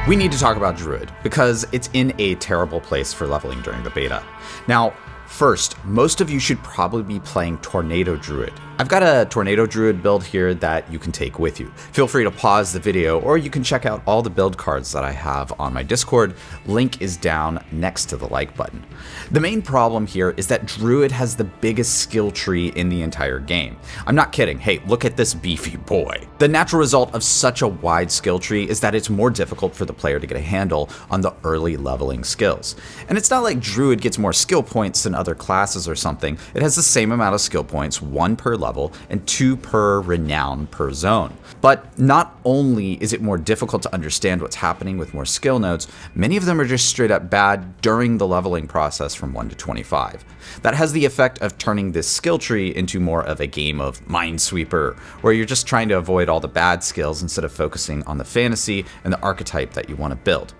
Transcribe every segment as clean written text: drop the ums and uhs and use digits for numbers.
We need to talk about Druid, because it's in a terrible place for leveling during the beta. Now, first, most of you should probably be playing Tornado Druid. I've got a Tornado Druid build here that you can take with you. Feel free to pause the video, or you can check out all the build cards that I have on my Discord. Link is down next to the like button. The main problem here is that Druid has the biggest skill tree in the entire game. I'm not kidding. Hey, look at this beefy boy. The natural result of such a wide skill tree is that it's more difficult for the player to get a handle on the early leveling skills. And it's not like Druid gets more skill points than other classes or something. It has the same amount of skill points, 1 per level and 2 per renown per zone. But not only is it more difficult to understand what's happening with more skill nodes, many of them are just straight up bad during the leveling process from 1 to 25. That has the effect of turning this skill tree into more of a game of Minesweeper, where you're just trying to avoid all the bad skills instead of focusing on the fantasy and the archetype that you want to build.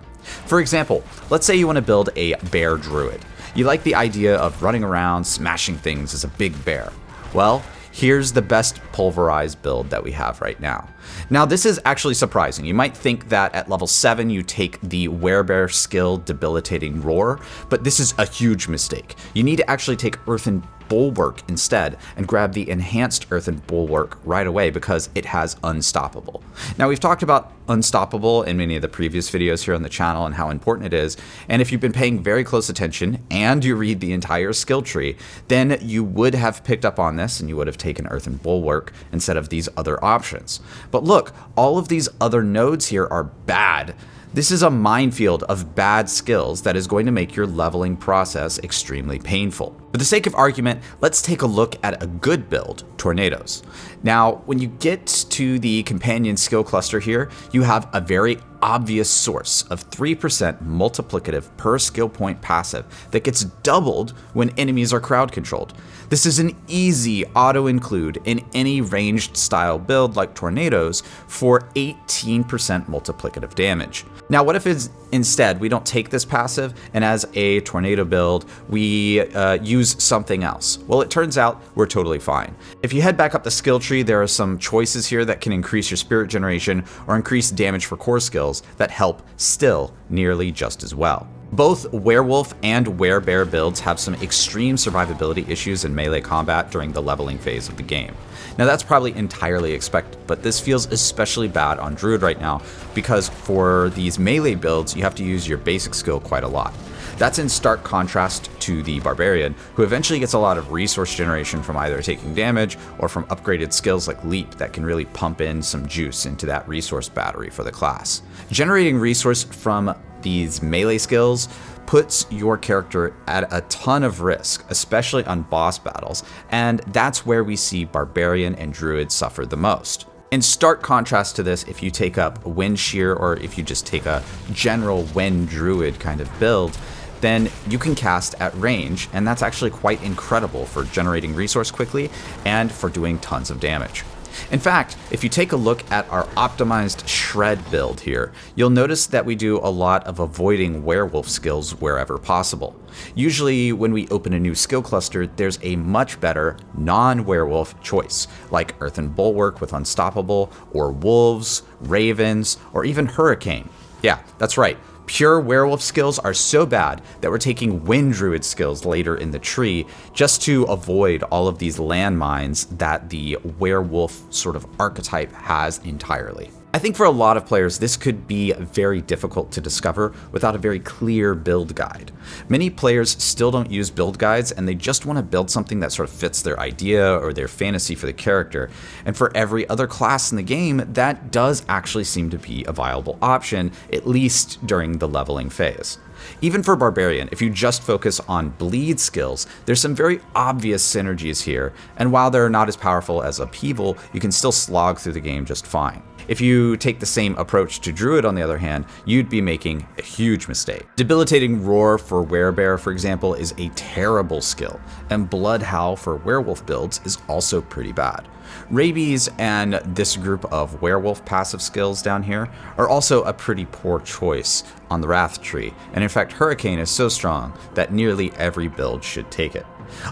For example, let's say you want to build a bear druid. You like the idea of running around, smashing things as a big bear. Well, here's the best pulverized build that we have right now. Now, this is actually surprising. You might think that at level 7 you take the werebear skill Debilitating Roar, but this is a huge mistake. You need to actually take Earthen Bulwark instead and grab the enhanced Earthen Bulwark right away because it has Unstoppable. Now, we've talked about Unstoppable in many of the previous videos here on the channel and how important it is, and if you've been paying very close attention and you read the entire skill tree, then you would have picked up on this and you would have taken Earthen Bulwark instead of these other options. But look, all of these other nodes here are bad. This is a minefield of bad skills that is going to make your leveling process extremely painful. For the sake of argument, let's take a look at a good build, Tornadoes. Now, when you get to the companion skill cluster here, you have a very obvious source of 3% multiplicative per skill point passive that gets doubled when enemies are crowd controlled. This is an easy auto include in any ranged style build like Tornadoes for 18% multiplicative damage. Now, what if instead we don't take this passive and as a Tornado build we use something else? Well, it turns out we're totally fine. If you head back up the skill tree, there are some choices here that can increase your spirit generation or increase damage for core skills that help still nearly just as well. Both werewolf and werebear builds have some extreme survivability issues in melee combat during the leveling phase of the game. Now, that's probably entirely expected, but this feels especially bad on Druid right now because for these melee builds you have to use your basic skill quite a lot. That's in stark contrast to the Barbarian, who eventually gets a lot of resource generation from either taking damage or from upgraded skills like Leap that can really pump in some juice into that resource battery for the class. Generating resource from these melee skills puts your character at a ton of risk, especially on boss battles, and that's where we see Barbarian and Druid suffer the most. In stark contrast to this, if you take up Wind Shear or if you just take a general Wind Druid kind of build, then you can cast at range, and that's actually quite incredible for generating resource quickly and for doing tons of damage. In fact, if you take a look at our optimized Shred build here, you'll notice that we do a lot of avoiding werewolf skills wherever possible. Usually when we open a new skill cluster, there's a much better non-werewolf choice, like Earthen Bulwark with Unstoppable, or Wolves, Ravens, or even Hurricane. Yeah, that's right. Pure werewolf skills are so bad that we're taking Wind Druid skills later in the tree just to avoid all of these landmines that the werewolf sort of archetype has entirely. I think for a lot of players, this could be very difficult to discover without a very clear build guide. Many players still don't use build guides and they just want to build something that sort of fits their idea or their fantasy for the character. And for every other class in the game, that does actually seem to be a viable option, at least during the leveling phase. Even for Barbarian, if you just focus on bleed skills, there's some very obvious synergies here, and while they're not as powerful as Upheaval, you can still slog through the game just fine. If you take the same approach to Druid, on the other hand, you'd be making a huge mistake. Debilitating Roar for Werebear, for example, is a terrible skill, and Blood Howl for werewolf builds is also pretty bad. Rabies and this group of werewolf passive skills down here are also a pretty poor choice on the Wrath tree, and in fact Hurricane is so strong that nearly every build should take it.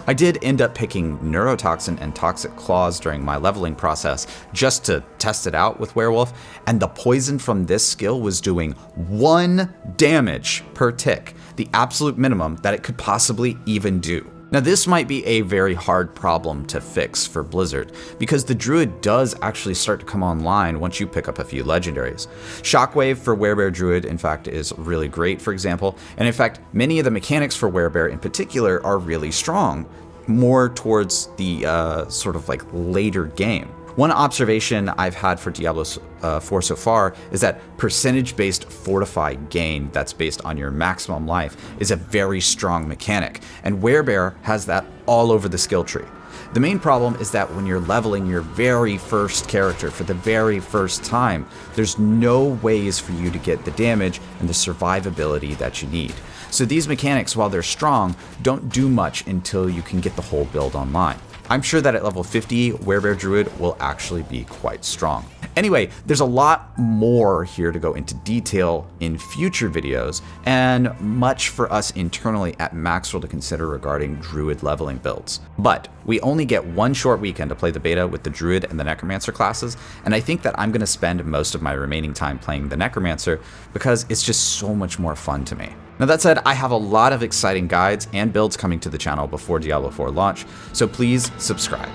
I did end up picking Neurotoxin and Toxic Claws during my leveling process just to test it out with Werewolf, and the poison from this skill was doing 1 damage per tick, the absolute minimum that it could possibly even do. Now this might be a very hard problem to fix for Blizzard, because the Druid does actually start to come online once you pick up a few legendaries. Shockwave for Werebear Druid, in fact, is really great, for example, and in fact, many of the mechanics for Werebear in particular are really strong, more towards the sort of like later game. One observation I've had for Diablo 4 so far is that percentage-based fortify gain that's based on your maximum life is a very strong mechanic, and Werebear has that all over the skill tree. The main problem is that when you're leveling your very first character for the very first time, there's no ways for you to get the damage and the survivability that you need. So these mechanics, while they're strong, don't do much until you can get the whole build online. I'm sure that at level 50, Werebear Druid will actually be quite strong. Anyway, there's a lot more here to go into detail in future videos, and much for us internally at MAXROLL to consider regarding Druid leveling builds. But we only get one short weekend to play the beta with the Druid and the Necromancer classes, and I think that I'm going to spend most of my remaining time playing the Necromancer because it's just so much more fun to me. Now that said, I have a lot of exciting guides and builds coming to the channel before Diablo 4 launch, so please subscribe.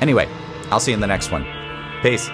Anyway, I'll see you in the next one. Peace.